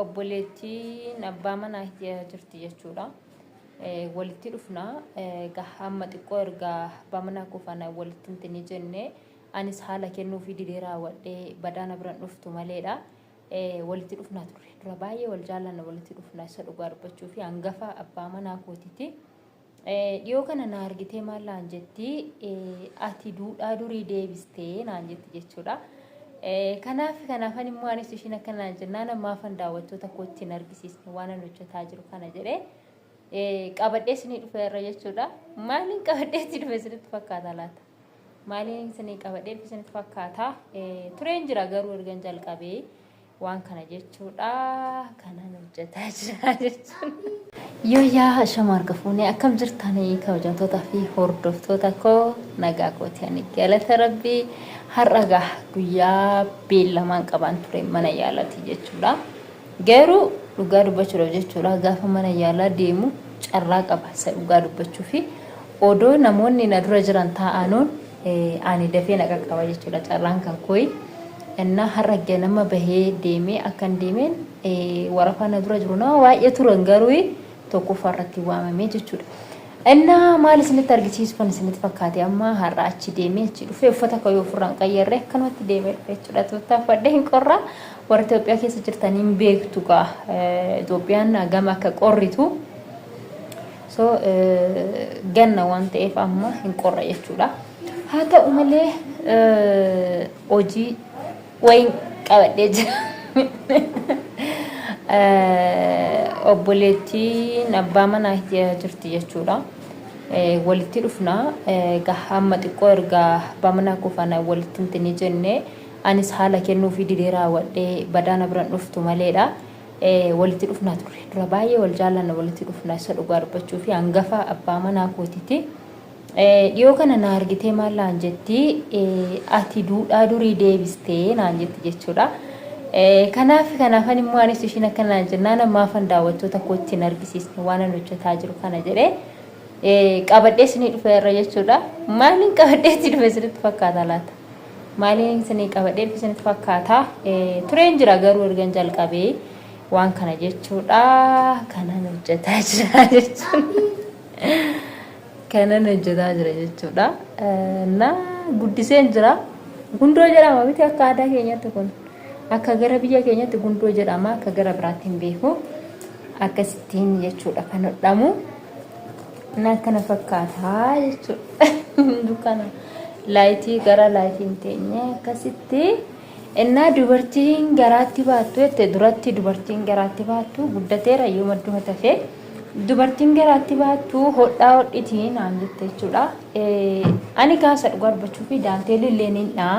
obboleettiin abbaa manaa jirti jechuudha. Walitti dhufna hamma xiqqoo ergaa abbaa manaa kufana walitti hin jenne anis haala kennuu fi dideeraa wadhee badaana biraan dhuftu maleedha. Walitti dhufna ture dura baay'ee wal jaallanna walitti dhufna isa dhugaa dubbachuu fi hangafa abbaa manaa kootiti. Dhiyoo kana na argitee maallaan jetti ati duudhaa durii deebistee naan jetti jechuudha. Kanaafan immoo anis ishiin akkanaan jennaan ammaafan daawwattoota kootti hin argisiisne waan ani hojjetaa jiru kana jedhee qabadhee isinii dhufeerra jechuudha. Maaliin qabadhee itti dhufe isinitti fakkaata laata? Maaliin isinii qabadhee isinitti fakkaata? Tureen jira garuu ergan jalqabee waan kana jechuudha. Kanaan hojjetaa jira jechuudha. Yoo yaa shamarra fuunee akkam jirtanii kabajamtootaa fi hordoftoota koo nagaa kooti ani galata rabbii har'a guyyaa beellamaan qaban ture mana yaalaati jechuudha. Garuu dhugaa dubbachuudhaaf jechuudha gaafa mana yaalaa deemu carraa qaba isa dhugaa dubbachuu fi odoo namoonni na dura jiran taa'anuun ani dafee naqa qaba jechuudha carraan kan kooyi. Innaa har'a ganama bahee deemee akkan deemeen warafaa na dura jiru nama baay'ee turan garuu tokko farratti waamamee jechuudha. Innaa maal isinitti argisiisuufan isinitti fakkaate amma har'a achi deemee achi dhufee uffata koo yoo ofirraan qayyarree akkanumatti deemee dhufe jechuudha. Tuuttaafadhee hin qorraa warra Itoophiyaa keessa jirtaniin beektu gaa Itoophiyaan gama akka qorritu so ganna waan ta'eef amma hin qorra jechuudha. Haa ta'u malee hojii wayin qabadhee jira. Obboleettiin abbaa manaa jirti jechuudha. Walitti dhufna hamma xiqqoo ergaa abbaa manaa kufana walitti hin jenne anis haala kennuu fi dideeraa wadhee badaana biraan dhuftu maleedha. Walitti dhufna ture dura baay'ee wal jaallanna walitti dhufna isa dhugaa dubbachuu fi hangafa abbaa manaa kootiti. Dhiyoo kana na argitee maallaan jetti ati duudhaa durii deebistee naan jetti jechuudha. Kanaafan immoo anis ishiin akkanaan jennaan ammaafan daawwattoota kootti hin argisiisne waan ani hojjetaa jiru kana jedhee qabadhee isinii dhufeerra jechuudha. Maaliin qabadhee itti dhufe isinitti fakkaata laata? Maaliin isinii qabadhee isinitti fakkaata? Tureen jira garuu ergan jalqabee waan kana jechuudha. Kanaan hojjetaa jira jechuudha. Kanaan hojjetaa jira jechuudha. Na guddiseen jira. Gundoo jedhama miti akka aadaa keenyatti kun. Akka gara biyya keenyatti gundoo jedhama akka gara biraatti hin beeku akkasittiin jechuudha kan hodhamu na kana fakkaata jechuudha. Dukana laayitii gara laayitiin teenye akkasitti innaa dubartiin garaatti baattu jette duratti dubartiin garaatti baattu guddateera yoo madduma tafee dubartiin garaatti baattu hodhaa hodhitiin naan jette jechuudha. Ani kaasa dhugaa dubbachuu fi daanteelli illee niidhaa.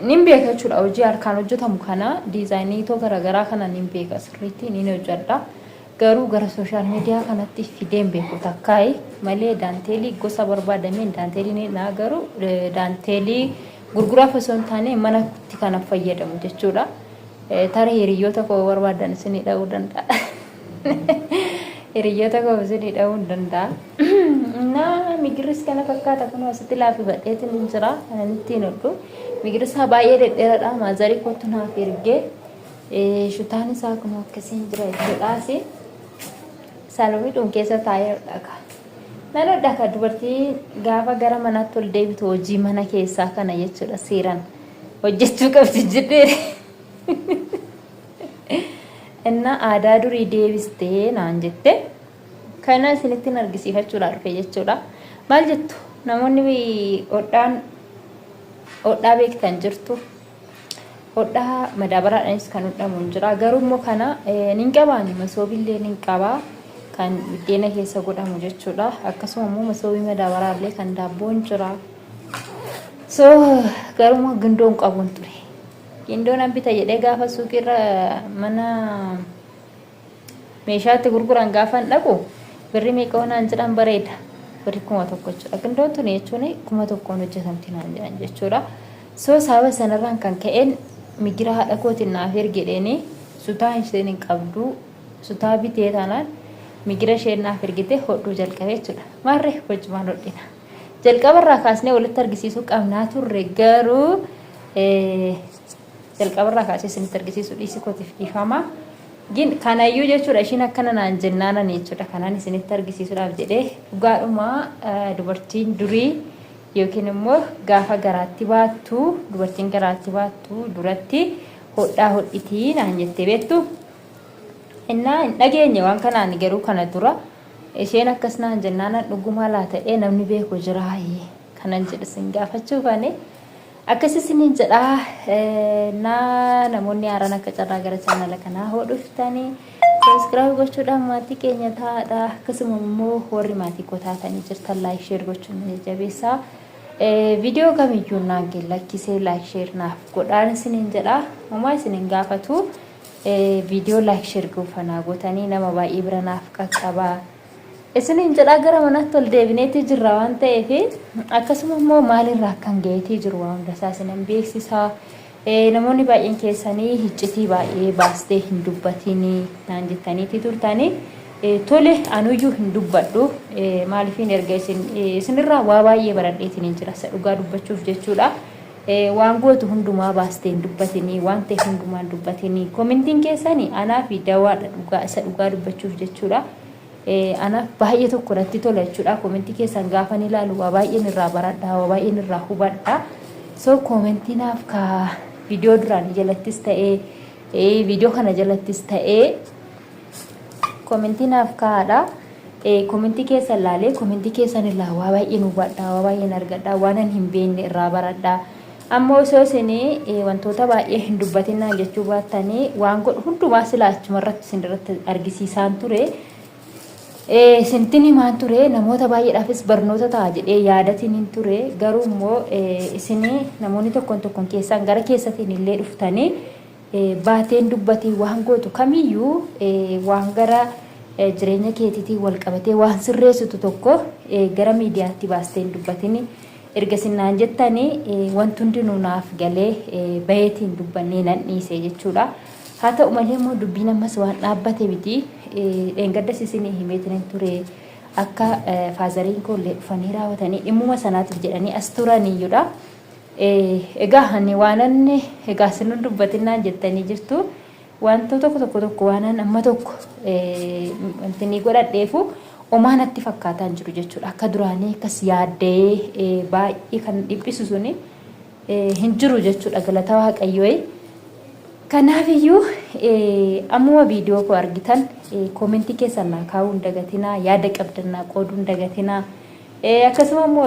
Nin beeka jechuudha hojii harkaan hojjetamu kana diizaayinii too garaagaraa kana nin beeka sirriitti nin hojjedha. Garuu gara sooshaal miidiyaa kanatti fideen beeku takkaayi malee daanteelii gosa barbaadameen daanteelii niidhaa garuu daanteelii gurguraaf osoo hin taane manatti kana fayyadamu jechuudha. Tara hiriyoota koo barbaadan isinii dha'uu danda'a. Hiriyoota koo isinii dha'uu danda'a. Naa migiris kana fakkaata kun asitti laafifadheetiin hin jira kan ittiin hodhu. Migirisa baay'ee dhedheeradha maazarii kootu naaf ergee shutaan isaa kun akkasiin jira jechuudhaas saaloniidhuun keessa taa'ee hodhaka. Nan hodhaka dubartii gaafa gara manaatti ol deebitu hojii mana keessaa kana jechuudha seeraan hojjechuu qabdi jedhee. Innaa aadaa durii deebistee naan jette kana isinittiin argisiifachuudhaan dhufe jechuudha. Maal jettu namoonni hodhaa beektan jirtu hodhaa madaabaraadhaanis kan hodhamu jira garuu immoo kana nin qabaani masoobillee nin qabaa kan biddeena keessa godhamu jechuudha. Akkasuma immoo masoobii madaabaraallee kan daabboon jira. So garuu immoo gindoon qabuun ture. Gindoon hambita jedhee gaafa suuqiirra mana meeshaatti gurguran gaafa hin dhaqu birri meeqa wanaan jedhan bareeda. Birri 1,000 jechuudha. Gindoon tuni jechuun 1,000 hojjetamti naan jedhan jechuudha. So sababa sanarraan kan ka'een migira haadha kootiin naaf ergedheeni sutaa isheen hin qabdu sutaa bitee taanaan migira isheen naaf ergite hodhuu jalqabee jechuudha. Maarree hojimaan hodhina. Jalqabarraa kaasnee walitti argisiisuu qabnaa turre garuu jalqabarraa kaasee isinitti argisiisu dhiisii kootiif dhiifama. Gin kanayyuu jechuudha ishiin akkana naan jennaanan jechuudha kanaan isinitti argisiisuudhaaf jedhee dhugaadhuma dubartiin durii yookiin immoo gaafa garaatti baattu dubartiin garaatti baattu duratti hodhaa hodhitii naan jettee beektu. Innaa hin dhageenye waan kanaan garuu kana dura isheen akkas naan jennaanan dhugumaa laa ta'ee namni beeku jira kanan jedhu sin gaafachuufani. Akkasisiniin jedhaa namoonni haaraan akka carraa gara chaanala kanaa hodhuftanii subscribe gochuudhaan maatii keenya taa'aadha. Akkasuma immoo warri maatii koo taatanii jirtan like share gochuun jabeessaa. Viidiyoo kamiyyuu naan lakkisee like share naaf godhaan isiniin jedhaa. Homaa isiniin gaafatu viidiyoo like share goofanaa gootanii nama baay'ee bira naaf qaqqabaa. Isiniin jedhaa gara manaatti ol deebineetii jirra waan ta'eef akkasuma immoo maalirraa akkan ga'eetii jiru waan hundasaa isinan beeksisaa. Namoonni baay'een keessanii hiccitii baay'ee baastee hin dubbatinii naan jettaniitii turtanii tole anuyyuu hin dubbadhu maaliifin erga isinirraa waa baay'ee baradheetiin jira isa dhugaa dubbachuuf jechuudha. Waan gootu hundumaa baastee hin dubbatinii waan ta'e hundumaa hin dubbatinii komentiin keessanii anaa fi dawaadha dhugaa isa dhugaa dubbachuuf jechuudha. Ana baay'ee tokko irratti tola jechuudha. Komentii keessan gaafa ni ilaalu waa baay'een irraa baradha waa baay'een irraa hubadha. So komentii naaf ka viidiyoo duraan jalattis ta'ee viidiyoo kana jalattis ta'ee komentii naaf kaadha. Komentii keessan laalee komentii keessan irraa waa baay'een hubadha waa baay'een argadha waan hin beekne irraa baradha. Ammoo osoo isinii wantoota baay'ee hin dubbatinaan jechuu baattanii waan godhu hundumaa silaa achumarratti isin irratti argisiisaan ture. Sintin himaan ture namoota baay'eedhaafis barnoota ta'a jedhee yaadatiin hin ture garuu immoo isinii namoonni tokkoon keessan gara keessatiin illee dhuftanii baateen dubbatii waan gootu kamiyyuu waan gara jireenya keetiitiin wal qabatee waan sirreessitu tokko gara miidiyaatti baasteen dubbatini erga sinnaan jettanii wanti hundinuu naaf galee bayeetiin dubbannee nan dhiise jechuudha. Haa ta'u malee immoo dubbiin ammas waan dhaabbate miti. Dheengaddas isinii himeetiin ture akka faazariin koollee dhufanii raawwatanii dhimmuma sanaatiif jedhanii as turaniyyuudha. Egaa hani waananne egaa isin dubbatinaan jettanii jirtu wantoota tokko waanan amma tokko wanti ni godhadheefu omaa natti fakkaataan jiru jechuudha. Akka duraanii akkas yaaddee baay'ee kan dhiphisu suni hin jiru jechuudha galata waaqayyoo. Kanaafiyyuu ammuma viidiyoo koo argitan komentii keessan naa kaa'uun dagatinaa yaada qabdannaa qooduun dagatinaa. Akkasuma immoo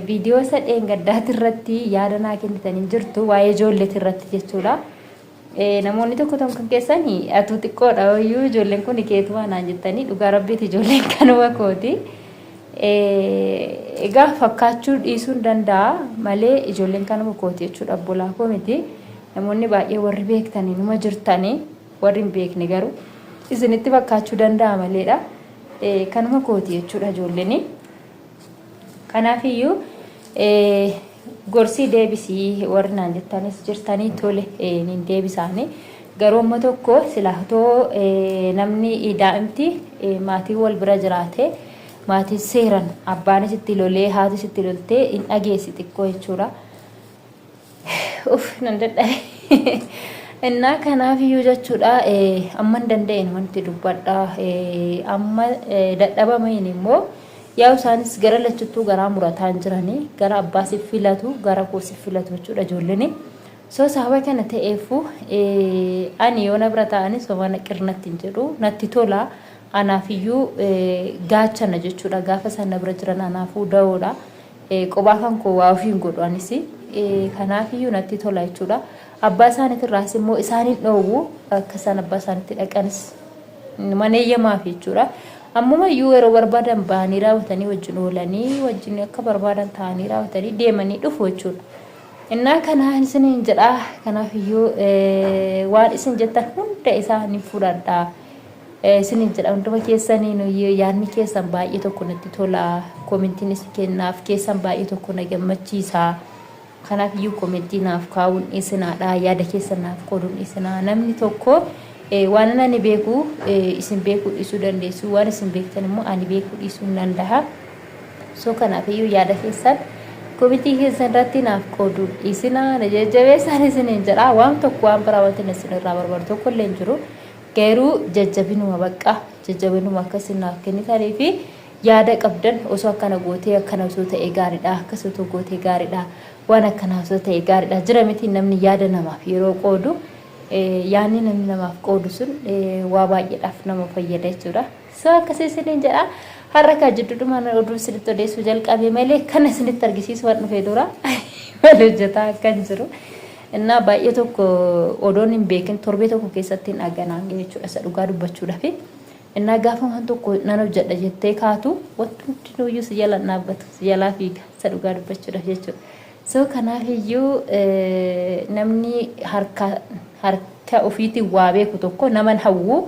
viidiyoo sadeen gaddaati irratti yaada naa kennitanii jirtu waa'ee ijoolleeti irratti jechuudha. Namoonni tokko keessanii atuu xiqqoodha iyyuu ijoolleen kun keetumaa naan jettanii dhugaa rabbiiti ijoolleen kanuma kooti. Egaa fakkaachuu dhiisuun danda'a malee ijoolleen kanuma kooti jechuudha obbolaa koo miti. Namoonni baay'ee warri beektanii numa jirtanii warri hin beekne garuu isinitti fakkaachuu danda'a maleedha. Kanuma kooti jechuudha ijoolleen. Kanaafiyyuu gorsii deebisii warri naan jettanis jirtanii tole niin deebisaanii garuu amma tokko silaatoo namni daa'imti maatii wal bira jiraate maatii seeran abbaanis itti lolee haatis itti loltee hin dhageessi xiqqoo jechuudha. Nan dadhabe innaa kanaafiyyuu jechuudha amma hin danda'in wanti dubbadha amma dadhabameen immoo yaa isaanis gara lachuttuu garaa murataan jiranii gara abbaasiif filatu gara koosiif filatu jechuudha ijoolleen. So sababa kana ta'eefu ani yoo na bira ta'anis waan qirnatti hin jedhu natti tola anaafiyyuu gaachana jechuudha gaafa sana bira jiran anaafuu da'oodha. Qophaa kan koo waa ofiin godhu anis kanaafiyyuu natti tola jechuudha. Abbaa isaaniitirraas immoo isaaniin dhoowwu akka isaan abbaa isaaniitti dhaqanis maneeyyamaaf jechuudha. Ammuma iyyuu yeroo barbaadan ba'anii raawwatanii wajjin oolanii wajjin akka barbaadan ta'anii raawwatanii deemanii dhufu jechuudha. Innaa kanaan isiniin jedhaa kanaafiyyuu waan isin jettan hunda isaanii fudhadhaa. Isiniin jedha hunduma keessanii yaadni keessan baay'ee tokko natti tola. Komentiin isin kennaaf keessan baay'ee tokko na gammachiisa. Kanaafiyyuu komentii naaf kaa'uun isinaadha yaada keessan naaf qooduun isinaa namni tokko waan ani beeku isin beekuu dhiisuu dandeessu waan isin beektan immoo ani beekuu dhiisuu danda'a. So kanaafiyyuu yaada keessan komitii keessatti naaf qoodu isina jajjabeessaan isiniin jedha waan tokko waan biraawwatin isinirraa barbaadu tokko illee hin jiru garuu jajjabinuma bakka jajjabinuma akkasinaaf kennitanii fi yaada qabdan osoo akkana gootee akkana osoo ta'e gaariidha akkas osoo gootee gaariidha waan akkana osoo ta'e gaariidha jira miti namni yaada namaaf yeroo qoodu yaanni namni namaaf qoodu sun waa baay'eedhaaf nama fayyada jechuudha soo akkasii isiniin jedha haraka jidduudhumaan oduu isinitti odeessuu jalqabee malee kan isinitti argisiisu waan dhufee dura wal hojjetaa akkan jiru innaa baay'ee tokko odoon hin beekin torbee tokko keessatti hin dhaganaan jechuudha isa dhugaa dubbachuudhaaf innaa gaafa waan tokko nan hojjedha jettee kaatu wanti hundinuyyuu si jala dhaabbatu si jalaa fiiga isa dhugaa dubbachuudhaaf jechuudha soo kanaafiyyuu namni harka ofiitiin waa beeku tokko naman hawwu